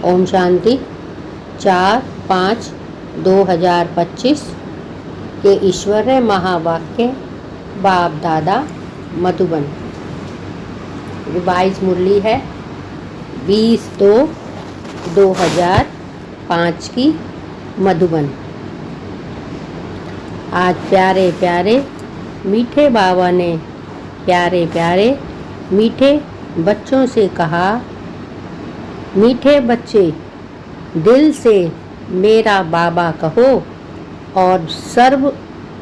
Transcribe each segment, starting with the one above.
ओम शांति। 4/5/2025 के ईश्वरीय महावाक्य बाप दादा मधुबन। रिवाइज मुरली है 20/2/2005 की मधुबन। आज प्यारे प्यारे मीठे बाबा ने प्यारे प्यारे मीठे बच्चों से कहा, मीठे बच्चे दिल से मेरा बाबा कहो और सर्व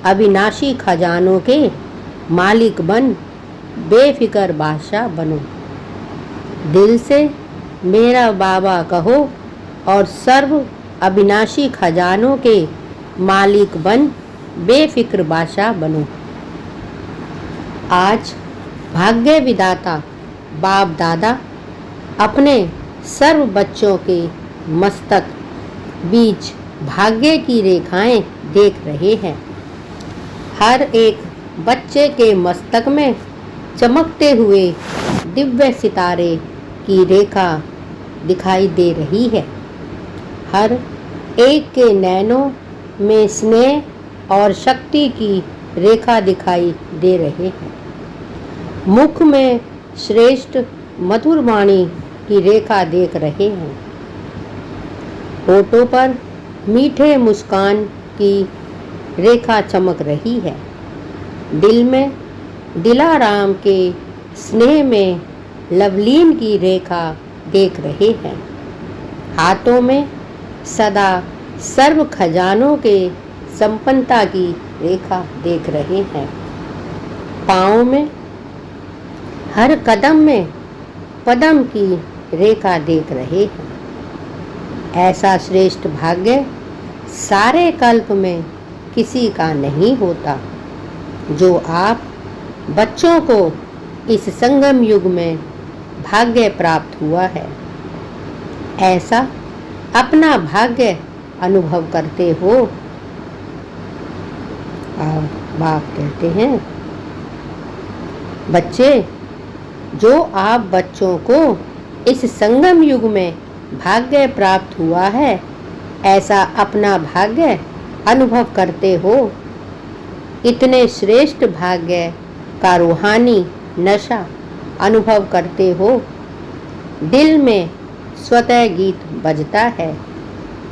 अविनाशी खजानों के मालिक बन बेफिक्र बादशाह बनो। दिल से मेरा बाबा कहो और सर्व अविनाशी खजानों के मालिक बन बेफिक्र बादशाह बनो। आज भाग्य विधाता बाप दादा अपने सर्व बच्चों के मस्तक बीच भाग्य की रेखाएं देख रहे हैं। हर एक बच्चे के मस्तक में चमकते हुए दिव्य सितारे की रेखा दिखाई दे रही है। हर एक के नैनों में स्नेह और शक्ति की रेखा दिखाई दे रहे हैं। मुख में श्रेष्ठ मधुर वाणी की रेखा देख रहे हैं। होठों पर मीठे मुस्कान की रेखा चमक रही है। दिल में दिलाराम के स्नेह में लवलीन की रेखा देख रहे हैं। हाथों में सदा सर्व खजानों के संपन्नता की रेखा देख रहे हैं। पाँव में हर कदम में पदम की रेखा देख रहे हैं। ऐसा श्रेष्ठ भाग्य सारे कल्प में किसी का नहीं होता जो आप बच्चों को इस संगम युग में भाग्य प्राप्त हुआ है। ऐसा अपना भाग्य अनुभव करते हो। बाप कहते हैं, बच्चे, जो आप बच्चों को इस संगम युग में भाग्य प्राप्त हुआ है, ऐसा अपना भाग्य अनुभव करते हो। इतने श्रेष्ठ भाग्य का रूहानी नशा अनुभव करते हो। दिल में स्वतः गीत बजता है,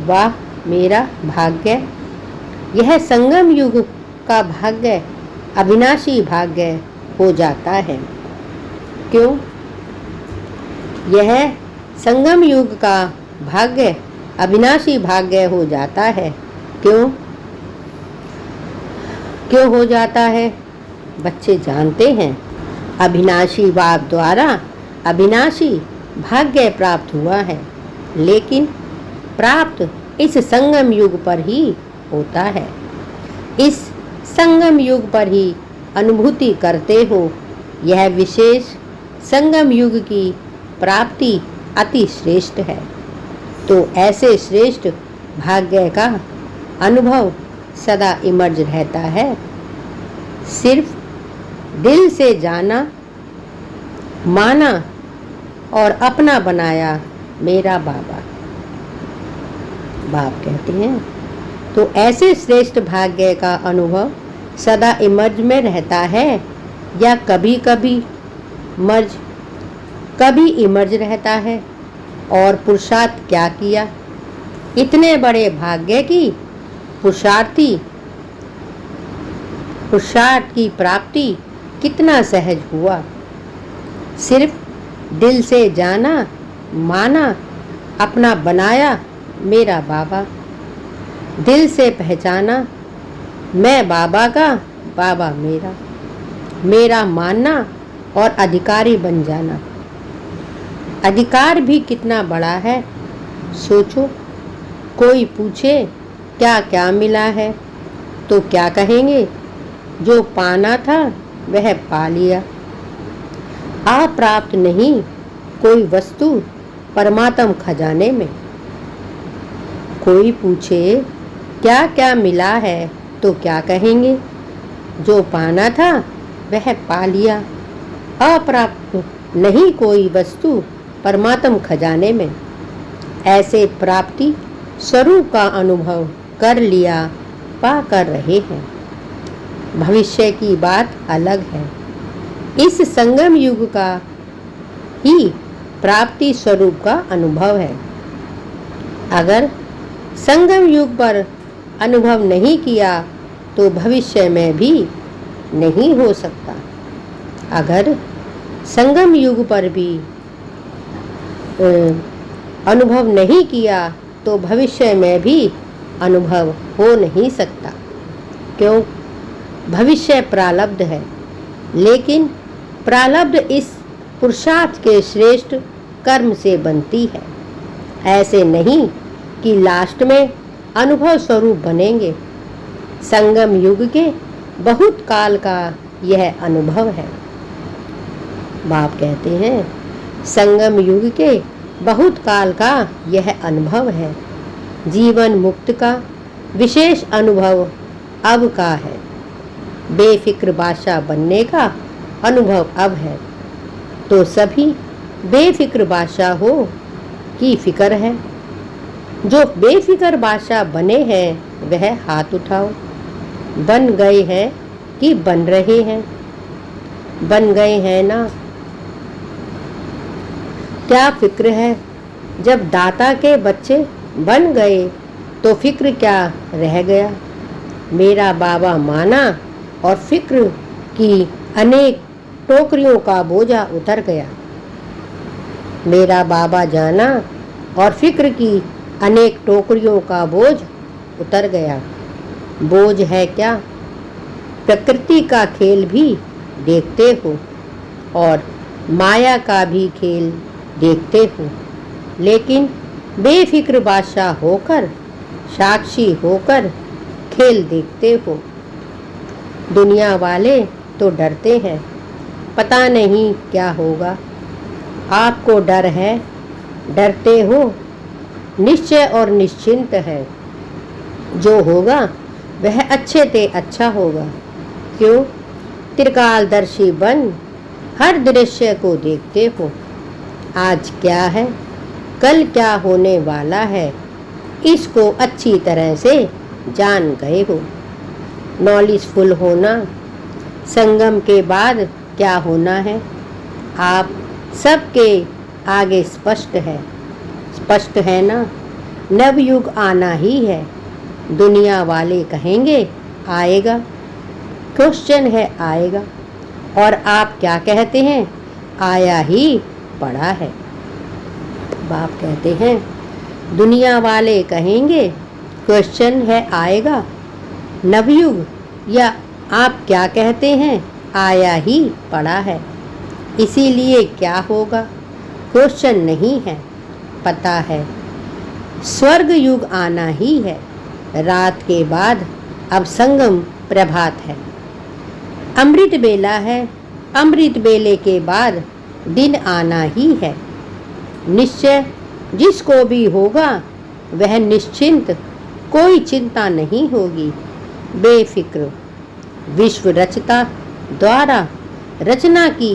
वाह मेरा भाग्य। यह संगम युग का भाग्य अविनाशी भाग्य हो जाता है। क्यों? यह संगम युग का भाग्य अविनाशी भाग्य हो जाता है। क्यों हो जाता है? बच्चे जानते हैं, अविनाशी बाप द्वारा अविनाशी भाग्य प्राप्त हुआ है, लेकिन प्राप्त इस संगम युग पर ही होता है। इस संगम युग पर ही अनुभूति करते हो। यह विशेष संगम युग की प्राप्ति अति श्रेष्ठ है। तो ऐसे श्रेष्ठ भाग्य का अनुभव सदा इमर्ज रहता है। सिर्फ दिल से जाना, माना और अपना बनाया मेरा बाबा। बाप कहते हैं, तो ऐसे श्रेष्ठ भाग्य का अनुभव सदा इमर्ज में रहता है या कभी कभी इमर्ज रहता है। और पुरुषार्थ क्या किया? इतने बड़े भाग्य की पुरुषार्थ की प्राप्ति कितना सहज हुआ। सिर्फ दिल से जाना, माना, अपना बनाया मेरा बाबा। दिल से पहचाना मैं बाबा का, बाबा मेरा मानना और अधिकारी बन जाना। अधिकार भी कितना बड़ा है, सोचो। कोई पूछे क्या क्या मिला है तो क्या कहेंगे? जो पाना था वह पा लिया। अप्राप्त नहीं कोई वस्तु परमात्म खजाने में। कोई पूछे क्या क्या मिला है तो क्या कहेंगे? जो पाना था वह पा लिया। अप्राप्त नहीं कोई वस्तु परमात्म खजाने में। ऐसे प्राप्ति स्वरूप का अनुभव कर लिया पा कर रहे हैं। भविष्य की बात अलग है। इस संगम युग का ही प्राप्ति स्वरूप का अनुभव है। अगर संगम युग पर अनुभव नहीं किया तो भविष्य में भी नहीं हो सकता। अगर संगम युग पर भी अनुभव नहीं किया तो भविष्य में भी अनुभव हो नहीं सकता। क्यों? भविष्य प्रारब्ध है, लेकिन प्रारब्ध इस पुरुषार्थ के श्रेष्ठ कर्म से बनती है। ऐसे नहीं कि लास्ट में अनुभव स्वरूप बनेंगे। संगम युग के बहुत काल का यह अनुभव है। बाप कहते हैं संगम युग के बहुत काल का यह अनुभव है। जीवन मुक्त का विशेष अनुभव अब का है। बेफिक्र बादशाह बनने का अनुभव अब है। तो सभी बेफिक्र बादशाह हो की फिक्र है। जो बेफिक्र बादशाह बने हैं वह हाथ उठाओ। बन गए हैं कि बन रहे हैं? बन गए हैं ना? क्या फिक्र है? जब दाता के बच्चे बन गए तो फिक्र क्या रह गया? मेरा बाबा माना और फिक्र की अनेक टोकरियों का बोझा उतर गया। मेरा बाबा जाना और फिक्र की अनेक टोकरियों का बोझ उतर गया। बोझ है क्या? प्रकृति का खेल भी देखते हो और माया का भी खेल देखते हो, लेकिन बेफिक्र बादशाह होकर, साक्षी होकर खेल देखते हो। दुनिया वाले तो डरते हैं, पता नहीं क्या होगा। आपको डर है, डरते हो, निश्चय और निश्चिंत है। जो होगा वह अच्छे ते अच्छा होगा। क्यों? त्रिकालदर्शी बन हर दृश्य को देखते हो। आज क्या है, कल क्या होने वाला है, इसको अच्छी तरह से जान गए हो। नॉलेजफुल होना, संगम के बाद क्या होना है, आप सबके आगे स्पष्ट है। स्पष्ट है ना? नवयुग आना ही है। दुनिया वाले कहेंगे आएगा, क्वेश्चन है आएगा, और आप क्या कहते हैं? आया ही पड़ा है। बाप कहते हैं दुनिया वाले कहेंगे क्वेश्चन है आएगा, नवयुग, या आप क्या कहते हैं? आया ही पड़ा है। इसीलिए क्या होगा? क्वेश्चन नहीं है, पता है। स्वर्ग युग आना ही है। रात के बाद अब संगम प्रभात है। अमृत बेला है। अमृत बेले के बाद दिन आना ही है। निश्चय जिसको भी होगा वह निश्चिंत, कोई चिंता नहीं होगी। बेफिक्र विश्व रचता द्वारा रचना की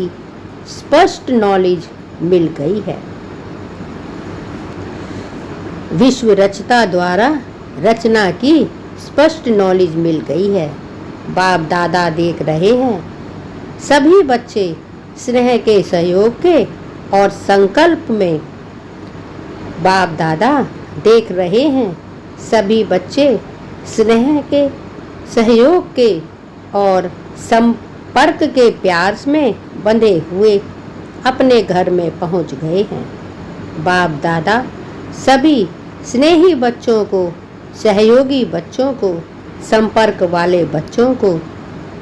स्पष्ट नॉलेज मिल गई है। विश्व रचता द्वारा रचना की स्पष्ट नॉलेज मिल गई है। बाप दादा देख रहे हैं, सभी बच्चे स्नेह के सहयोग के और संकल्प में। बाप दादा देख रहे हैं, सभी बच्चे स्नेह के सहयोग के और संपर्क के प्यार में बंधे हुए अपने घर में पहुंच गए हैं। बाप दादा सभी स्नेही बच्चों को, सहयोगी बच्चों को, संपर्क वाले बच्चों को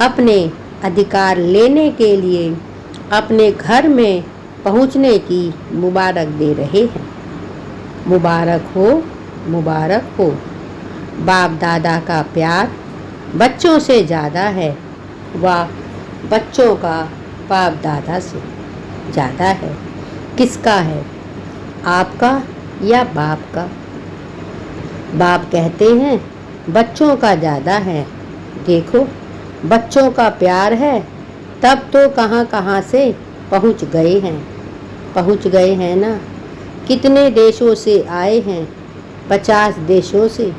अपने अधिकार लेने के लिए अपने घर में पहुंचने की मुबारक दे रहे हैं। मुबारक हो, मुबारक हो। बाप दादा का प्यार बच्चों से ज़्यादा है, व बच्चों का बाप दादा से ज़्यादा है। किसका है, आपका या बाप का? बाप कहते हैं बच्चों का ज़्यादा है। देखो, बच्चों का प्यार है तब तो कहाँ कहाँ से पहुँच गए हैं। पहुँच गए हैं ना। कितने देशों से आए हैं? 50 देशों से।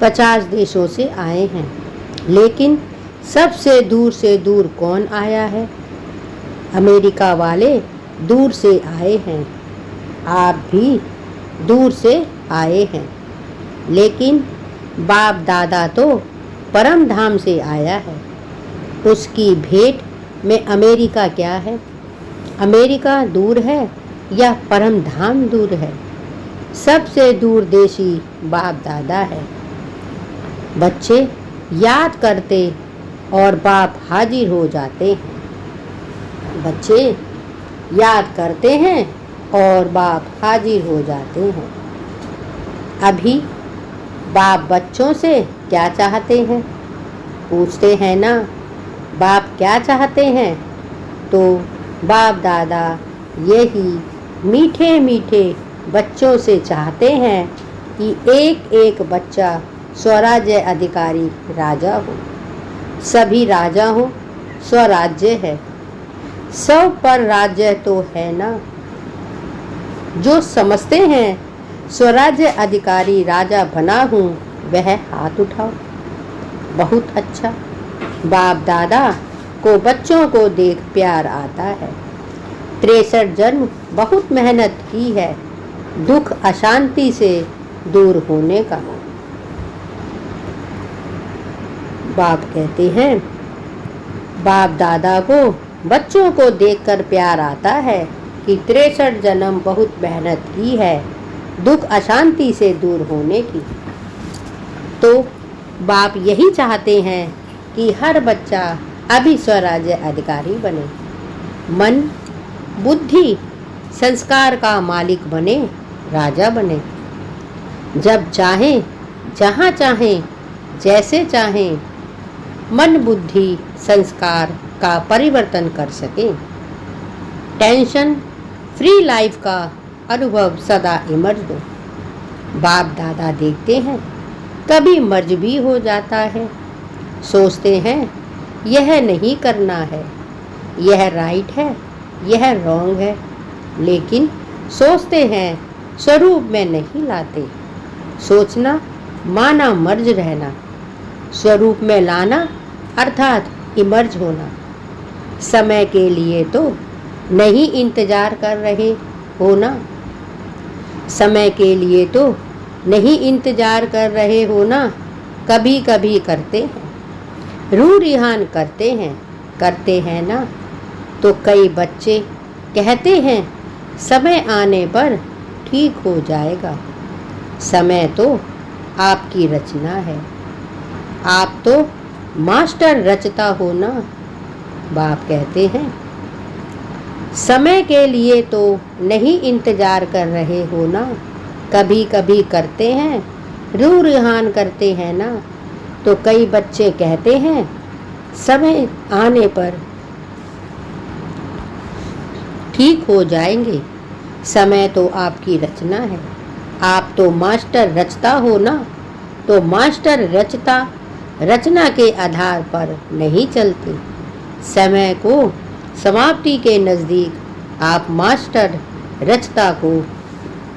50 देशों से आए हैं, लेकिन सबसे दूर से दूर कौन आया है? अमेरिका वाले दूर से आए हैं। आप भी दूर से आए हैं, लेकिन बाप दादा तो परम धाम से आया है। उसकी भेंट में अमेरिका क्या है? अमेरिका दूर है या परम धाम दूर है? सबसे दूर देशी बाप दादा है। बच्चे याद करते और बाप हाजिर हो जाते हैं। बच्चे याद करते हैं और बाप हाजिर हो जाते हैं। अभी बाप बच्चों से क्या चाहते हैं? पूछते हैं ना, बाप क्या चाहते हैं? तो बाप दादा यही मीठे मीठे बच्चों से चाहते हैं कि एक एक बच्चा स्वराज्य अधिकारी राजा हो। सभी राजा हो, स्वराज्य है। सब पर राज्य तो है ना। जो समझते हैं स्वराज्य अधिकारी राजा बना हूँ, वह हाथ उठाओ। बहुत अच्छा। बाप दादा को बच्चों को देख प्यार आता है। 63 जन्म बहुत मेहनत की है दुख अशांति से दूर होने का। बाप कहते हैं, बाप दादा को बच्चों को देखकर प्यार आता है कि 63 जन्म बहुत मेहनत की है दुख अशांति से दूर होने की। तो बाप यही चाहते हैं कि हर बच्चा अभी स्वराज्य अधिकारी बने। मन बुद्धि संस्कार का मालिक बने, राजा बने। जब चाहें, जहाँ चाहें, जैसे चाहें मन बुद्धि संस्कार का परिवर्तन कर सकें। टेंशन फ्री लाइफ का अनुभव सदा इमर्ज दो। बाप दादा देखते हैं कभी मर्ज भी हो जाता है। सोचते हैं यह नहीं करना है, यह राइट है, यह रॉन्ग है, लेकिन सोचते हैं स्वरूप में नहीं लाते। सोचना माना मर्ज रहना, स्वरूप में लाना अर्थात इमर्ज होना। समय के लिए तो नहीं इंतजार कर रहे हो ना। समय के लिए तो नहीं इंतजार कर रहे हो ना। कभी कभी करते हैं, रूह रिहान करते हैं ना। तो कई बच्चे कहते हैं समय आने पर ठीक हो जाएगा। समय तो आपकी रचना है, आप तो मास्टर रचता हो ना। बाप कहते हैं समय के लिए तो नहीं इंतजार कर रहे हो ना। कभी कभी करते हैं, रूह रिहान करते हैं ना। तो कई बच्चे कहते हैं समय आने पर ठीक हो जाएंगे। समय तो आपकी रचना है, आप तो मास्टर रचता हो ना। तो मास्टर रचना के आधार पर नहीं चलते। समय को समाप्ति के नज़दीक आप मास्टर रचता को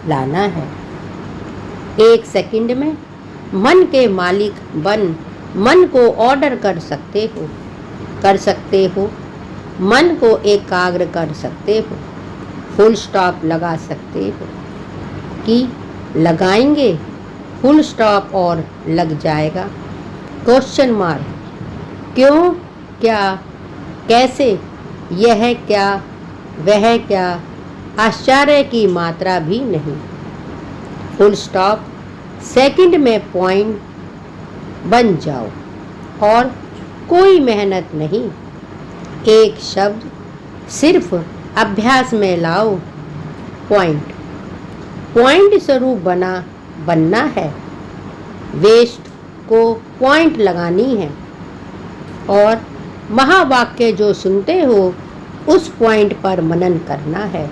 लाना है। 1 सेकंड में मन के मालिक बन मन को ऑर्डर कर सकते हो। मन को एकाग्र कर सकते हो। फुल स्टॉप लगा सकते हो कि लगाएंगे फुल स्टॉप और लग जाएगा। क्वेश्चन मार्क, क्यों, क्या, कैसे, यह क्या, वह क्या, आश्चर्य की मात्रा भी नहीं। फुल स्टॉप सेकंड में पॉइंट बन जाओ और कोई मेहनत नहीं। एक शब्द सिर्फ अभ्यास में लाओ। पॉइंट स्वरूप बनना है। वेस्ट को पॉइंट लगानी है और महावाक्य जो सुनते हो उस पॉइंट पर मनन करना है।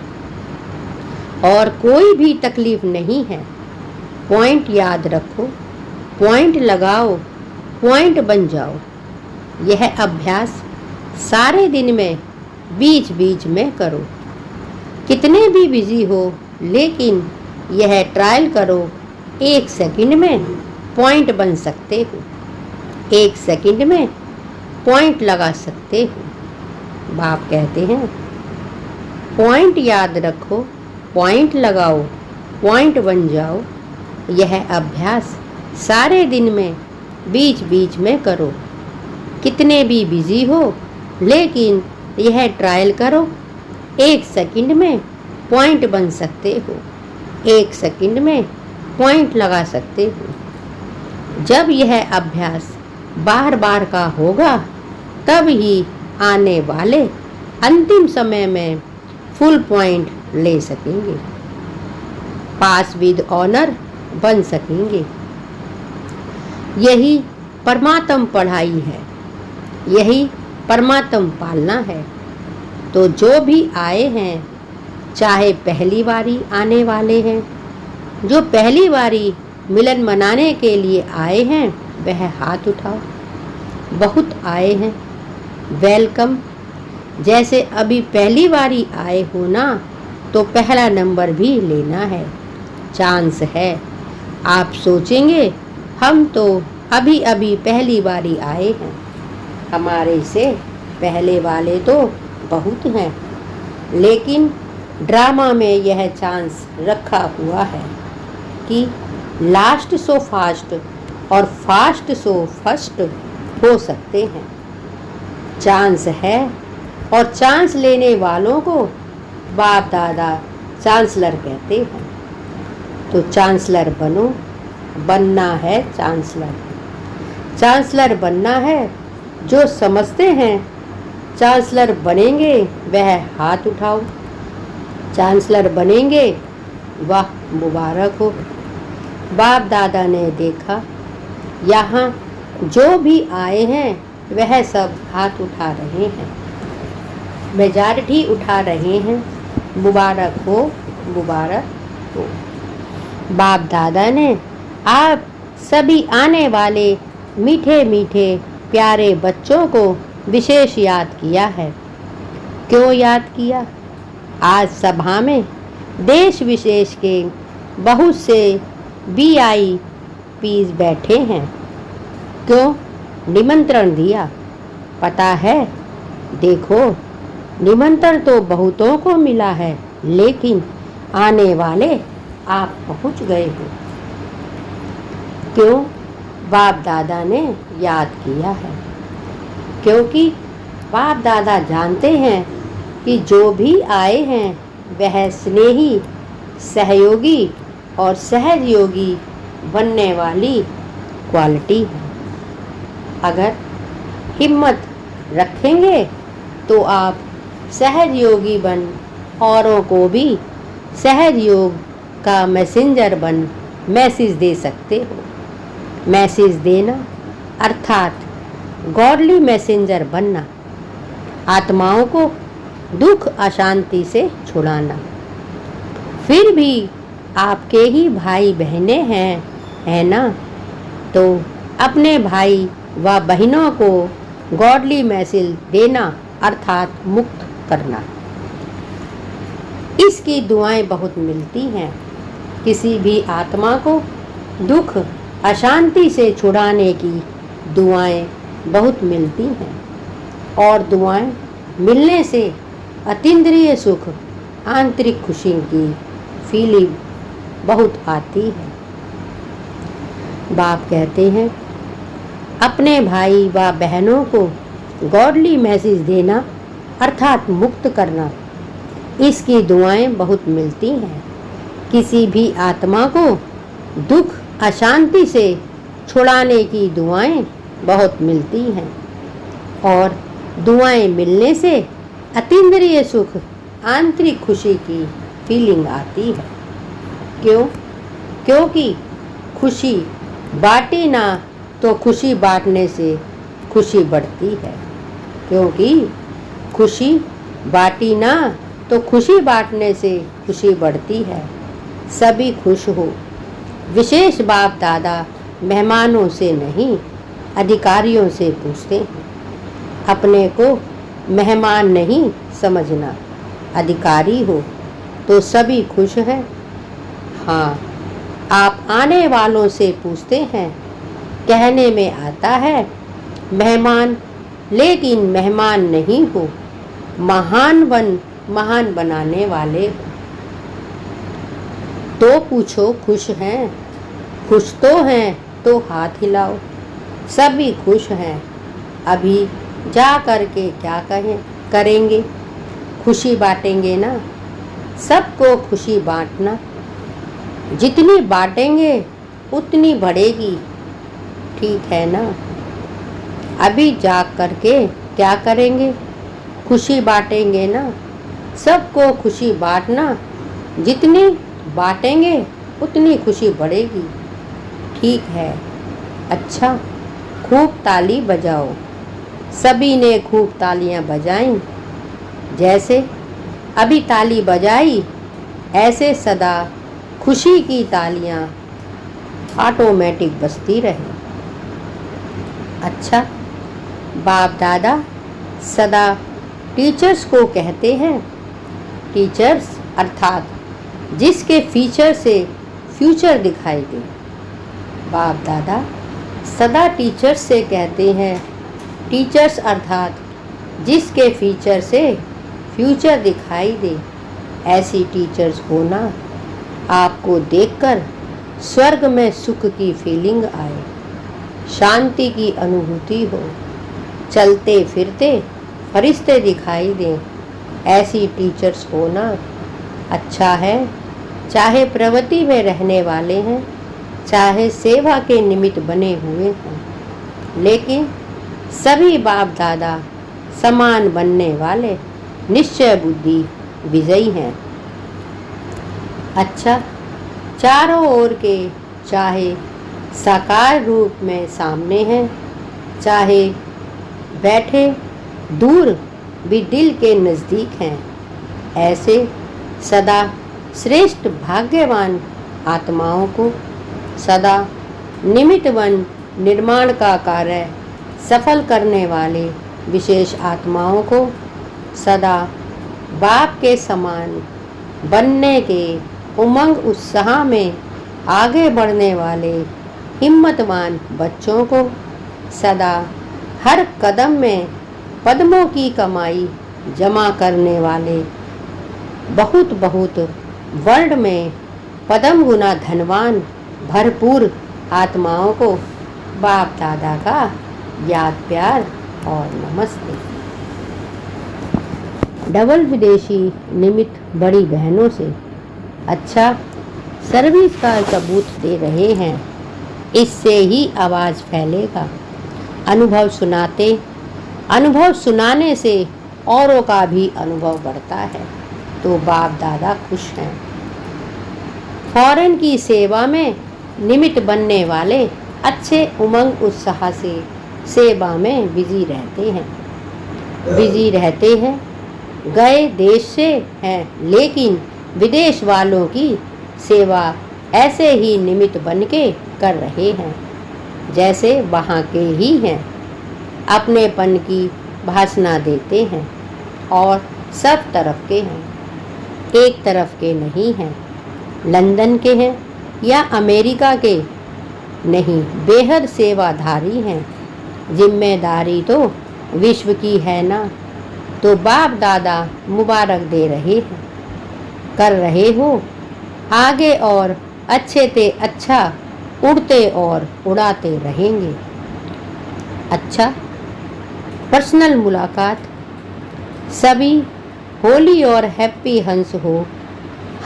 और कोई भी तकलीफ नहीं है। पॉइंट याद रखो, पॉइंट लगाओ, पॉइंट बन जाओ। यह अभ्यास सारे दिन में बीच बीच में करो। कितने भी बिजी हो लेकिन यह ट्रायल करो, 1 सेकंड में पॉइंट बन सकते हो, 1 सेकंड में पॉइंट लगा सकते हो। बाप कहते हैं पॉइंट याद रखो, पॉइंट लगाओ, पॉइंट बन जाओ। यह अभ्यास सारे दिन में बीच बीच में करो, कितने भी बिजी हो, लेकिन यह ट्रायल करो, 1 सेकंड में पॉइंट बन सकते हो, 1 सेकंड में पॉइंट लगा सकते हो। जब यह अभ्यास बार बार का होगा, तब ही आने वाले अंतिम समय में फुल पॉइंट ले सकेंगे, पास विद ऑनर बन सकेंगे। यही परमात्म पढ़ाई है, यही परमात्म पालना है। तो जो भी आए हैं, चाहे पहली बारी आने वाले हैं, जो पहली बारी मिलन मनाने के लिए आए हैं, वह हाथ उठाओ। बहुत आए हैं, वेलकम। जैसे अभी पहली बारी आए हो ना, तो पहला नंबर भी लेना है, चांस है। आप सोचेंगे हम तो अभी अभी पहली बारी आए हैं, हमारे से पहले वाले तो बहुत हैं, लेकिन ड्रामा में यह चांस रखा हुआ है कि लास्ट सो फास्ट और फास्ट सो फर्स्ट हो सकते हैं। चांस है, और चांस लेने वालों को बाप दादा चांसलर कहते हैं। तो चांसलर बनो, बनना है चांसलर। चांसलर बनना है, जो समझते हैं चांसलर बनेंगे वह हाथ उठाओ। चांसलर बनेंगे, वाह मुबारक हो। बाप दादा ने देखा यहाँ जो भी आए हैं वह सब हाथ उठा रहे हैं, मेजॉरिटी उठा रहे हैं। मुबारक हो, मुबारक हो। बाप दादा ने आप सभी आने वाले मीठे मीठे प्यारे बच्चों को विशेष याद किया है। क्यों याद किया? आज सभा में देश विशेष के बहुत से VIPs बैठे हैं। क्यों निमंत्रण दिया? पता है, देखो निमंत्रण तो बहुतों को मिला है, लेकिन आने वाले आप पहुंच गए हो। क्यों? बाप दादा ने याद किया है, क्योंकि बाप दादा जानते हैं कि जो भी आए हैं वह स्नेही, सहयोगी और सहयोगी बनने वाली क्वालिटी है। अगर हिम्मत रखेंगे तो आप सहयोगी बन औरों को भी सहयोग का मैसेंजर बन मैसेज दे सकते हो। मैसेज देना अर्थात गॉडली मैसेंजर बनना, आत्माओं को दुख अशांति से छुड़ाना। फिर भी आपके ही भाई बहनें हैं, है ना? तो अपने भाई व बहनों को गॉडली मैसेज देना अर्थात मुक्त करना। इसकी दुआएं बहुत मिलती हैं। किसी भी आत्मा को दुख अशांति से छुड़ाने की दुआएं बहुत मिलती हैं, और दुआएं मिलने से अतीन्द्रिय सुख, आंतरिक खुशी की फीलिंग बहुत आती है। बाप कहते हैं अपने भाई व बहनों को गॉडली मैसेज देना अर्थात मुक्त करना, इसकी दुआएं बहुत मिलती हैं। किसी भी आत्मा को दुख अशांति से छुड़ाने की दुआएं बहुत मिलती हैं, और दुआएं मिलने से अतीन्द्रिय सुख, आंतरिक खुशी की फीलिंग आती है। क्यों? क्योंकि खुशी बांटी ना तो खुशी बांटने से खुशी बढ़ती है। क्योंकि खुशी बांटी ना तो खुशी बांटने से खुशी बढ़ती है। सभी खुश हो। विशेष बाप दादा मेहमानों से नहीं, अधिकारियों से पूछते हैं। अपने को मेहमान नहीं समझना, अधिकारी हो। तो सभी खुश हैं। हाँ, आप आने वालों से पूछते हैं, कहने में आता है मेहमान, लेकिन मेहमान नहीं हो, महान बनाने वाले हो। तो पूछो खुश हैं? खुश तो हैं तो हाथ हिलाओ। सभी खुश हैं। अभी जा कर के क्या करेंगे? खुशी बांटेंगे ना। सबको खुशी बांटना, जितनी बांटेंगे उतनी बढ़ेगी, ठीक है ना। अभी जाग करके क्या करेंगे? खुशी बांटेंगे ना। सबको खुशी बांटना, जितनी बांटेंगे उतनी खुशी बढ़ेगी, ठीक है। अच्छा, खूब ताली बजाओ। सभी ने खूब तालियां बजाईं। जैसे अभी ताली बजाई, ऐसे सदा खुशी की तालियां ऑटोमेटिक बजती रहे। अच्छा, बाप दादा सदा टीचर्स को कहते हैं, टीचर्स अर्थात जिसके फीचर से फ्यूचर दिखाई दे। बाप दादा सदा टीचर्स से कहते हैं, टीचर्स अर्थात जिसके फीचर से फ्यूचर दिखाई दे। ऐसी टीचर्स होना आपको देखकर स्वर्ग में सुख की फीलिंग आए, शांति की अनुभूति हो, चलते फिरते फरिश्ते दिखाई दें। ऐसी टीचर्स होना अच्छा है। चाहे प्रवृत्ति में रहने वाले हैं, चाहे सेवा के निमित्त बने हुए हैं, लेकिन सभी बाप दादा समान बनने वाले निश्चय बुद्धि विजयी हैं। अच्छा, चारों ओर के चाहे साकार रूप में सामने हैं, चाहे बैठे दूर भी दिल के नज़दीक हैं, ऐसे सदा श्रेष्ठ भाग्यवान आत्माओं को, सदा निमित्तवन निर्माण का कार्य सफल करने वाले विशेष आत्माओं को, सदा बाप के समान बनने के उमंग उत्साह में आगे बढ़ने वाले हिम्मतवान बच्चों को, सदा हर कदम में पद्मों की कमाई जमा करने वाले बहुत बहुत वर्ल्ड में पद्म गुना धनवान भरपूर आत्माओं को बाप दादा का याद प्यार और नमस्ते। डबल विदेशी निमित्त बड़ी बहनों से अच्छा सर्विस का सबूत दे रहे हैं, इससे ही आवाज़ फैलेगा। अनुभव सुनाने से औरों का भी अनुभव बढ़ता है, तो बाप दादा खुश हैं। फॉरेन की सेवा में निमित्त बनने वाले अच्छे उमंग उत्साह से सेवा में बिजी रहते हैं। गए देश से हैं, लेकिन विदेश वालों की सेवा ऐसे ही निमित्त बन के कर रहे हैं जैसे वहाँ के ही हैं। अपनेपन की भाषणा देते हैं और सब तरफ के हैं, एक तरफ के नहीं हैं। लंदन के हैं या अमेरिका के नहीं, बेहद सेवाधारी हैं। जिम्मेदारी तो विश्व की है ना, तो बाप दादा मुबारक दे रहे हैं। कर रहे हो आगे और अच्छे ते अच्छा, उड़ते और उड़ाते रहेंगे। अच्छा, पर्सनल मुलाकात। सभी होली और हैप्पी हंस हो।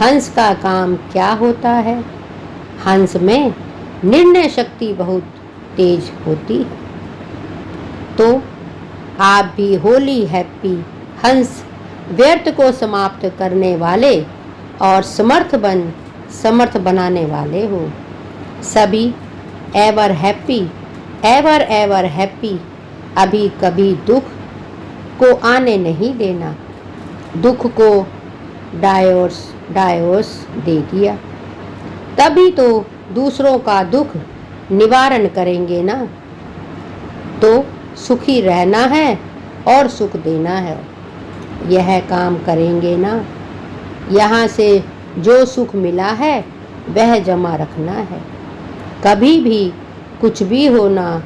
हंस का काम क्या होता है? हंस में निर्णय शक्ति बहुत तेज होती है। तो आप भी होली हैप्पी हंस व्यर्थ को समाप्त करने वाले और समर्थ बनाने वाले हो। सभी एवर हैप्पी। अभी कभी दुख को आने नहीं देना। दुख को डायोस दे दिया, तभी तो दूसरों का दुख निवारण करेंगे ना। तो सुखी रहना है और सुख देना है, यह काम करेंगे ना। यहाँ से जो सुख मिला है वह जमा रखना है। कभी भी कुछ भी हो ना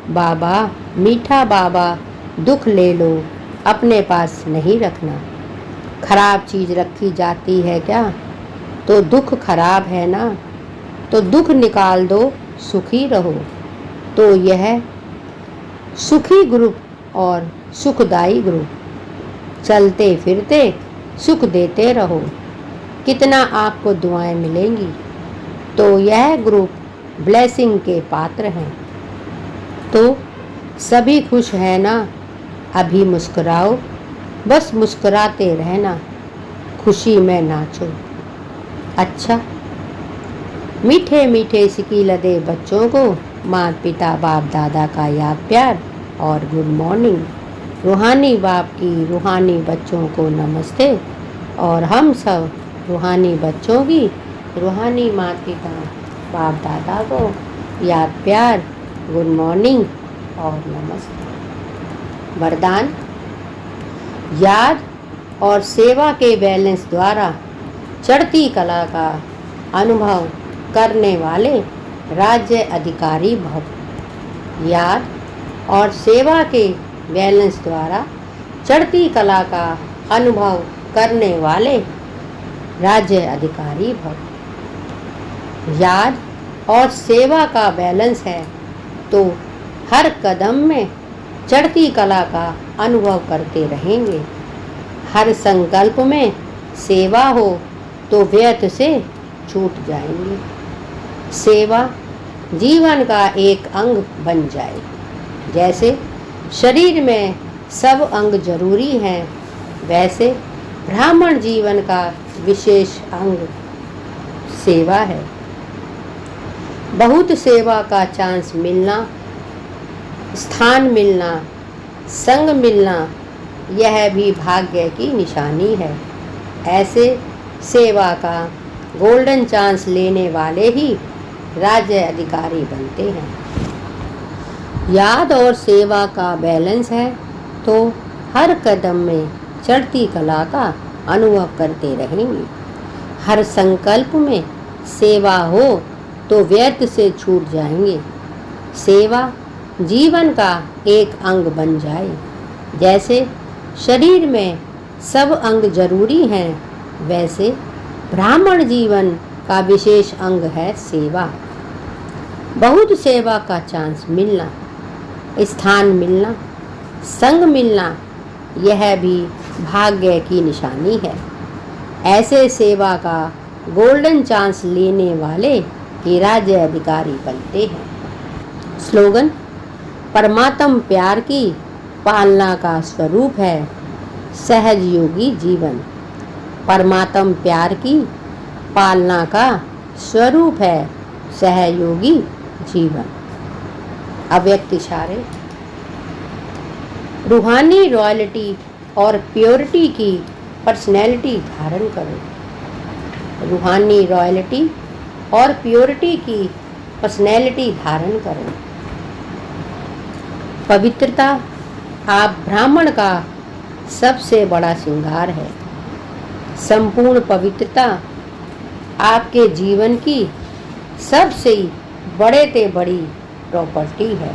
बाबा, मीठा बाबा, दुख ले लो, अपने पास नहीं रखना। खराब चीज़ रखी जाती है क्या? तो दुख खराब है ना, तो दुख निकाल दो, सुखी रहो। तो यह सुखी ग्रुप और सुखदाई ग्रुप, चलते फिरते सुख देते रहो, कितना आपको दुआएं मिलेंगी। तो यह ग्रुप ब्लेसिंग के पात्र हैं। तो सभी खुश है ना? अभी मुस्कुराओ, बस मुस्कुराते रहना, खुशी में नाचो। अच्छा, मीठे मीठे सिकी लदे बच्चों को माता पिता बाप दादा का याद प्यार और गुड मॉर्निंग। रूहानी बाप की रूहानी बच्चों को नमस्ते, और हम सब रूहानी बच्चों की रूहानी माता पिता बाप दादा को याद प्यार, गुड मॉर्निंग और नमस्ते। वरदान: याद और सेवा के बैलेंस द्वारा चढ़ती कला का अनुभव करने वाले राज्य अधिकारी भव। याद और सेवा के बैलेंस द्वारा चढ़ती कला का अनुभव करने वाले राज्य अधिकारी भव। याद और सेवा का बैलेंस है तो हर कदम में चढ़ती कला का अनुभव करते रहेंगे। हर संकल्प में सेवा हो तो व्यर्थ से छूट जाएंगे। सेवा जीवन का एक अंग बन जाए। जैसे शरीर में सब अंग जरूरी हैं, वैसे ब्राह्मण जीवन का विशेष अंग सेवा है। बहुत सेवा का चांस मिलना, स्थान मिलना, संग मिलना, यह भी भाग्य की निशानी है। ऐसे सेवा का गोल्डन चांस लेने वाले ही राज्य अधिकारी बनते हैं। याद और सेवा का बैलेंस है तो हर कदम में चढ़ती कला का अनुभव करते रहेंगे। हर संकल्प में सेवा हो तो व्यर्थ से छूट जाएंगे। सेवा जीवन का एक अंग बन जाए। जैसे शरीर में सब अंग जरूरी हैं, वैसे ब्राह्मण जीवन का विशेष अंग है सेवा। बहुत सेवा का चांस मिलना, स्थान मिलना, संग मिलना, यह भी भाग्य की निशानी है। ऐसे सेवा का गोल्डन चांस लेने वाले ही राज्य अधिकारी बनते हैं। स्लोगन: परमात्म प्यार की पालना का स्वरूप है सहज योगी जीवन। परमात्म प्यार की पालना का स्वरूप है सहयोगी जीवन। अव्यक्त इशारे: रूहानी रॉयल्टी और प्योरिटी की पर्सनैलिटी धारण करो। रूहानी रॉयल्टी और प्योरिटी की पर्सनैलिटी धारण करो। पवित्रता आप ब्राह्मण का सबसे बड़ा श्रृंगार है। संपूर्ण पवित्रता आपके जीवन की सबसे बड़े से बड़ी प्रॉपर्टी है।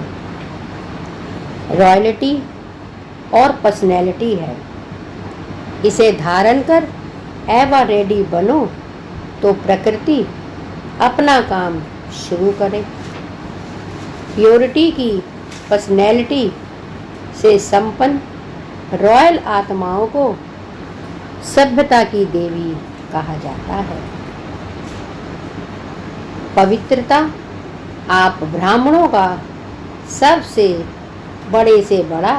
रॉयल्टी और पर्सनैलिटी है। इसे धारण कर एवर रेडी बनो तो प्रकृति अपना काम शुरू करे। प्योरिटी की पर्सनैलिटी से संपन्न रॉयल आत्माओं को सभ्यता की देवी कहा जाता है। पवित्रता आप ब्राह्मणों का सबसे बड़े से बड़ा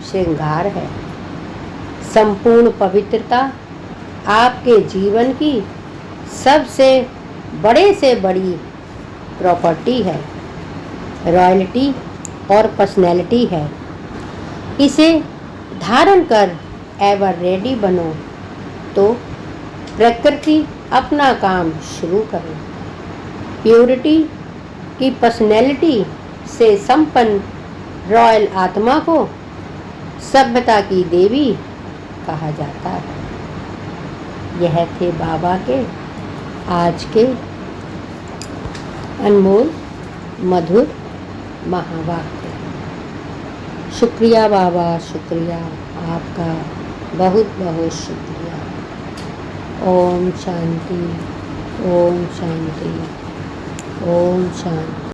श्रृंगार है। संपूर्ण पवित्रता आपके जीवन की सबसे बड़े से बड़ी प्रॉपर्टी है। रॉयल्टी और पर्सनैलिटी है। इसे धारण कर एवर रेडी बनो तो प्रकृति अपना काम शुरू करे। प्योरिटी की पर्सनैलिटी से संपन्न रॉयल आत्मा को सभ्यता की देवी कहा जाता है। यह थे बाबा के आज के अनमोल मधुर महावाक्य। शुक्रिया बाबा, शुक्रिया, आपका बहुत बहुत शुक्रिया। ओम शांति, ओम शांति, ओम शांति।